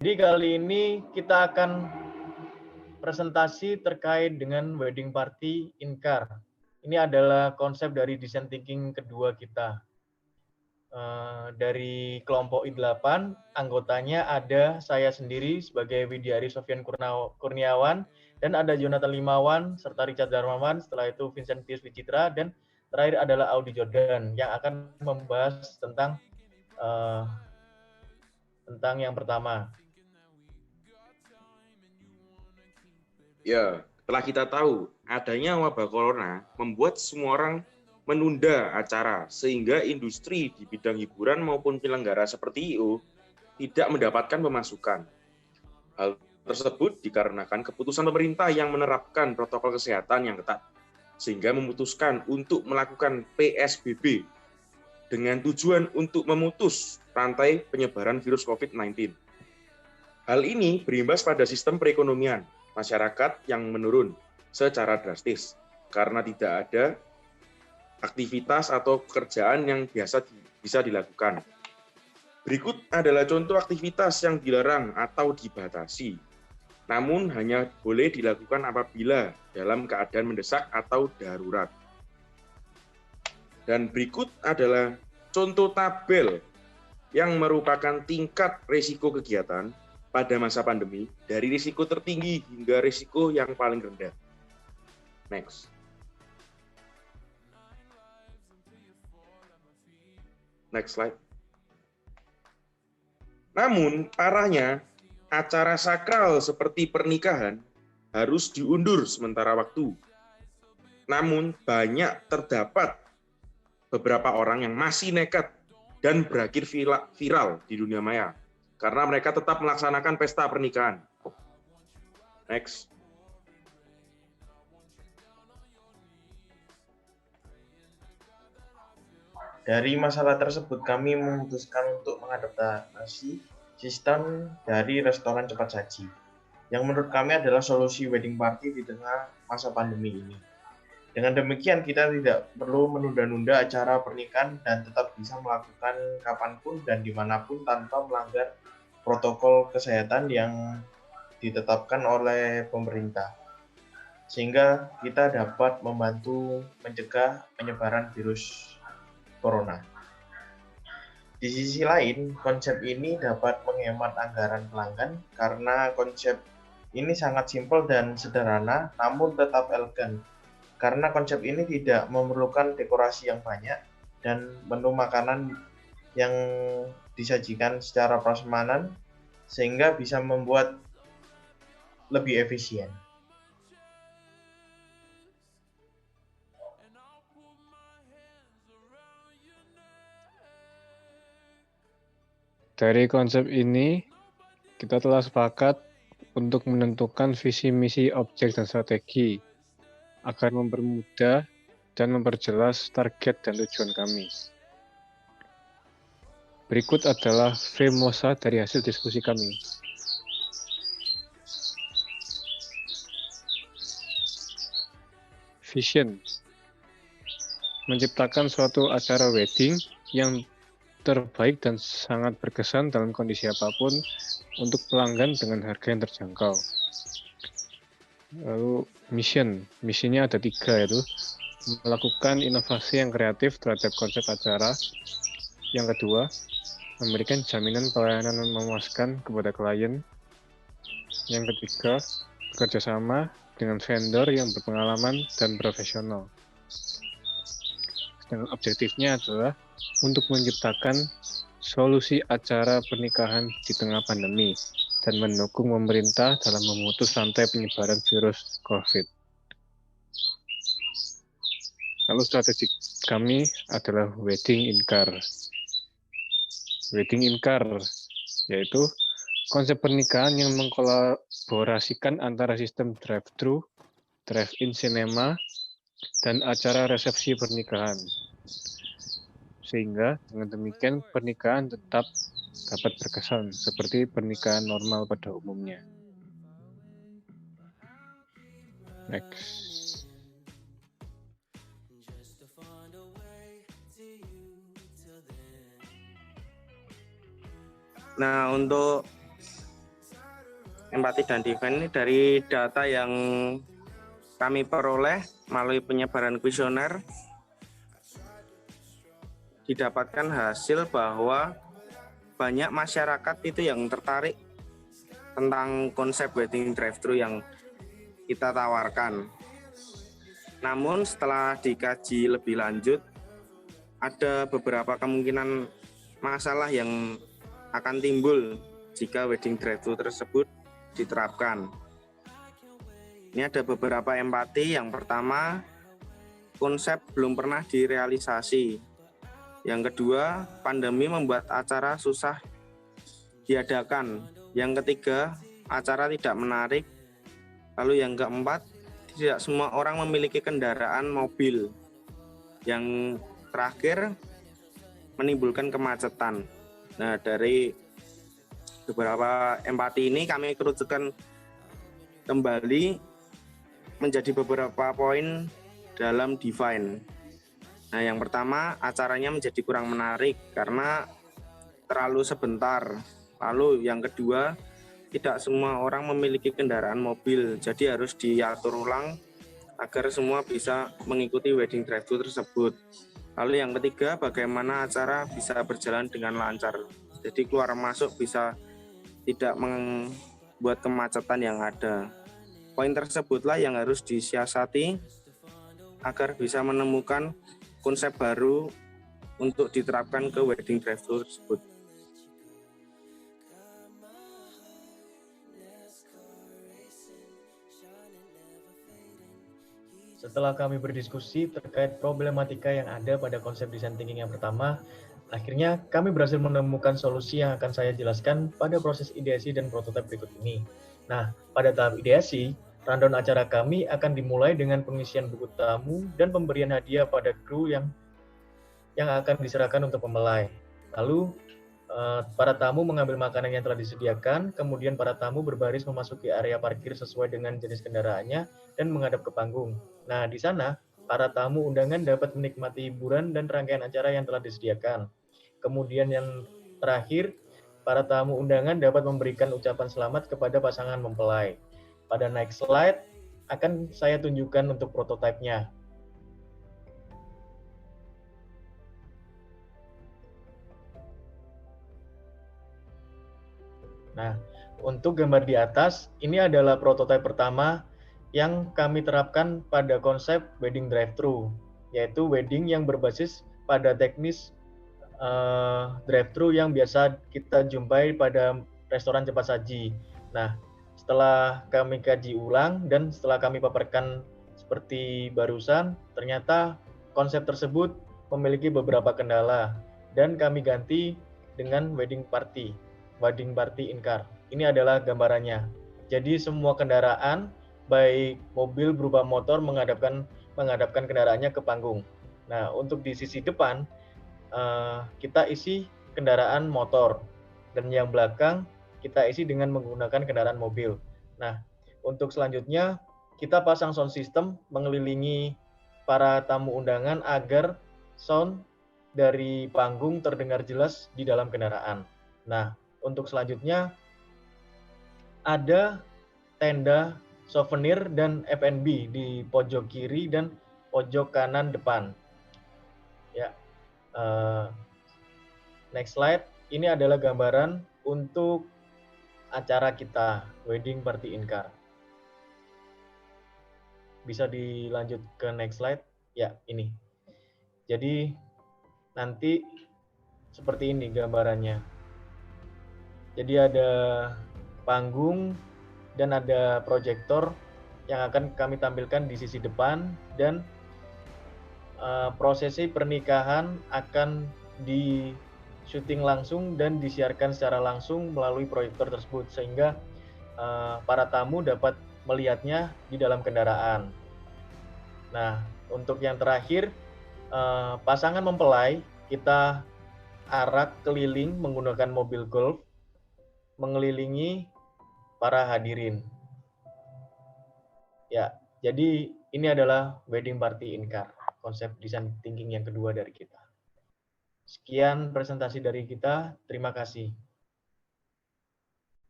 Jadi kali ini kita akan presentasi terkait dengan wedding party in car. Ini adalah konsep dari design thinking kedua kita. Dari kelompok I8, anggotanya ada saya sendiri sebagai Widyari Sofyan Kurniawan, dan ada Jonathan Limawan, serta Richard Darmawan, setelah itu Vincent Pius Wicitra, dan terakhir adalah Audi Jordan yang akan membahas tentang yang pertama. Ya, setelah kita tahu adanya wabah corona membuat semua orang menunda acara sehingga industri di bidang hiburan maupun penyelenggara seperti I.O. tidak mendapatkan pemasukan. Hal tersebut dikarenakan keputusan pemerintah yang menerapkan protokol kesehatan yang ketat sehingga memutuskan untuk melakukan PSBB dengan tujuan untuk memutus rantai penyebaran virus COVID-19. Hal ini berimbas pada sistem perekonomian masyarakat yang menurun secara drastis karena tidak ada aktivitas atau pekerjaan yang biasa bisa dilakukan. Berikut adalah contoh aktivitas yang dilarang atau dibatasi, namun hanya boleh dilakukan apabila dalam keadaan mendesak atau darurat. Dan berikut adalah contoh tabel yang merupakan tingkat risiko kegiatan pada masa pandemi dari risiko tertinggi hingga risiko yang paling rendah. Next. Next slide. Namun, parahnya, acara sakral seperti pernikahan harus diundur sementara waktu. Namun, banyak terdapat beberapa orang yang masih nekat dan berakhir viral di dunia maya karena mereka tetap melaksanakan pesta pernikahan. Next. Dari masalah tersebut, kami memutuskan untuk mengadaptasi sistem dari restoran cepat saji, yang menurut kami adalah solusi wedding party di tengah masa pandemi ini. Dengan demikian, kita tidak perlu menunda-nunda acara pernikahan dan tetap bisa melakukan kapanpun dan dimanapun tanpa melanggar protokol kesehatan yang ditetapkan oleh pemerintah, sehingga kita dapat membantu mencegah penyebaran virus corona. Di sisi lain, konsep ini dapat menghemat anggaran pelanggan karena konsep ini sangat simpel dan sederhana, namun tetap elegan. Karena konsep ini tidak memerlukan dekorasi yang banyak dan menu makanan yang disajikan secara prasmanan, sehingga bisa membuat lebih efisien. Dari konsep ini, kita telah sepakat untuk menentukan visi misi, objek, dan strategi agar mempermudah dan memperjelas target dan tujuan kami. Berikut adalah framework dari hasil diskusi kami. Vision: menciptakan suatu acara wedding yang terbaik dan sangat berkesan dalam kondisi apapun untuk pelanggan dengan harga yang terjangkau. Lalu misinya ada 3, yaitu melakukan inovasi yang kreatif terhadap konsep acara. Yang kedua, memberikan jaminan pelayanan yang memuaskan kepada klien. Yang ketiga, bekerjasama dengan vendor yang berpengalaman dan profesional. Dan objektifnya adalah untuk menciptakan solusi acara pernikahan di tengah pandemi dan mendukung pemerintah dalam memutus rantai penyebaran virus COVID. Lalu strategi kami adalah wedding in car. Wedding in car yaitu konsep pernikahan yang mengkolaborasikan antara sistem drive-thru, drive-in cinema, dan acara resepsi pernikahan. Sehingga dengan demikian pernikahan tetap dapat berkesan seperti pernikahan normal pada umumnya. Next. Nah, untuk empati dan defense ini dari data yang kami peroleh melalui penyebaran kuesioner, didapatkan hasil bahwa banyak masyarakat itu yang tertarik tentang konsep wedding drive-thru yang kita tawarkan. Namun setelah dikaji lebih lanjut, ada beberapa kemungkinan masalah yang akan timbul jika wedding drive-thru tersebut diterapkan. Ini ada beberapa empati. Yang pertama, konsep belum pernah direalisasi. Yang kedua, pandemi membuat acara susah diadakan. Yang ketiga, acara tidak menarik. Lalu yang keempat, tidak semua orang memiliki kendaraan mobil. Yang terakhir, menimbulkan kemacetan. Nah, dari beberapa empati ini kami kerucutkan kembali menjadi beberapa poin dalam define. Nah, yang pertama, acaranya menjadi kurang menarik karena terlalu sebentar. Lalu yang kedua, tidak semua orang memiliki kendaraan mobil, jadi harus diatur ulang agar semua bisa mengikuti wedding drive-thru tersebut. Lalu yang ketiga, bagaimana acara bisa berjalan dengan lancar. Jadi keluar masuk bisa tidak membuat kemacetan yang ada. Poin tersebutlah yang harus disiasati agar bisa menemukan konsep baru untuk diterapkan ke wedding drive-thru tersebut. Setelah kami berdiskusi terkait problematika yang ada pada konsep design thinking yang pertama, akhirnya kami berhasil menemukan solusi yang akan saya jelaskan pada proses ideasi dan prototipe berikut ini. Nah, pada tahap ideasi, rundown acara kami akan dimulai dengan pengisian buku tamu dan pemberian hadiah pada kru yang akan diserahkan untuk pembelai. Lalu, para tamu mengambil makanan yang telah disediakan, kemudian para tamu berbaris memasuki area parkir sesuai dengan jenis kendaraannya dan menghadap ke panggung. Nah, di sana, para tamu undangan dapat menikmati hiburan dan rangkaian acara yang telah disediakan. Kemudian yang terakhir, para tamu undangan dapat memberikan ucapan selamat kepada pasangan mempelai. Pada next slide, akan saya tunjukkan untuk prototipenya. Nah, untuk gambar di atas, ini adalah prototipe pertama yang kami terapkan pada konsep wedding drive-thru, yaitu wedding yang berbasis pada teknis drive-thru yang biasa kita jumpai pada restoran cepat saji. Nah, setelah kami kaji ulang dan setelah kami paparkan seperti barusan, ternyata konsep tersebut memiliki beberapa kendala dan kami ganti dengan wedding party in car. Ini adalah gambarannya. Jadi semua kendaraan, baik mobil berupa motor menghadapkan kendaraannya ke panggung. Nah, untuk di sisi depan, kita isi kendaraan motor. Dan yang belakang, kita isi dengan menggunakan kendaraan mobil. Nah, untuk selanjutnya, kita pasang sound system mengelilingi para tamu undangan agar sound dari panggung terdengar jelas di dalam kendaraan. Nah, untuk selanjutnya ada tenda souvenir dan F&B di pojok kiri dan pojok kanan depan. Ya, next slide. Ini adalah gambaran untuk acara kita, wedding party in car. Bisa dilanjut ke next slide. Ya, ini. Jadi nanti seperti ini gambarannya. Jadi ada panggung dan ada proyektor yang akan kami tampilkan di sisi depan dan prosesi pernikahan akan di syuting langsung dan disiarkan secara langsung melalui proyektor tersebut sehingga para tamu dapat melihatnya di dalam kendaraan. Nah, untuk yang terakhir, pasangan mempelai kita arak keliling menggunakan mobil golf mengelilingi para hadirin. Ya, jadi ini adalah wedding party in car, konsep design thinking yang kedua dari kita. Sekian presentasi dari kita, terima kasih.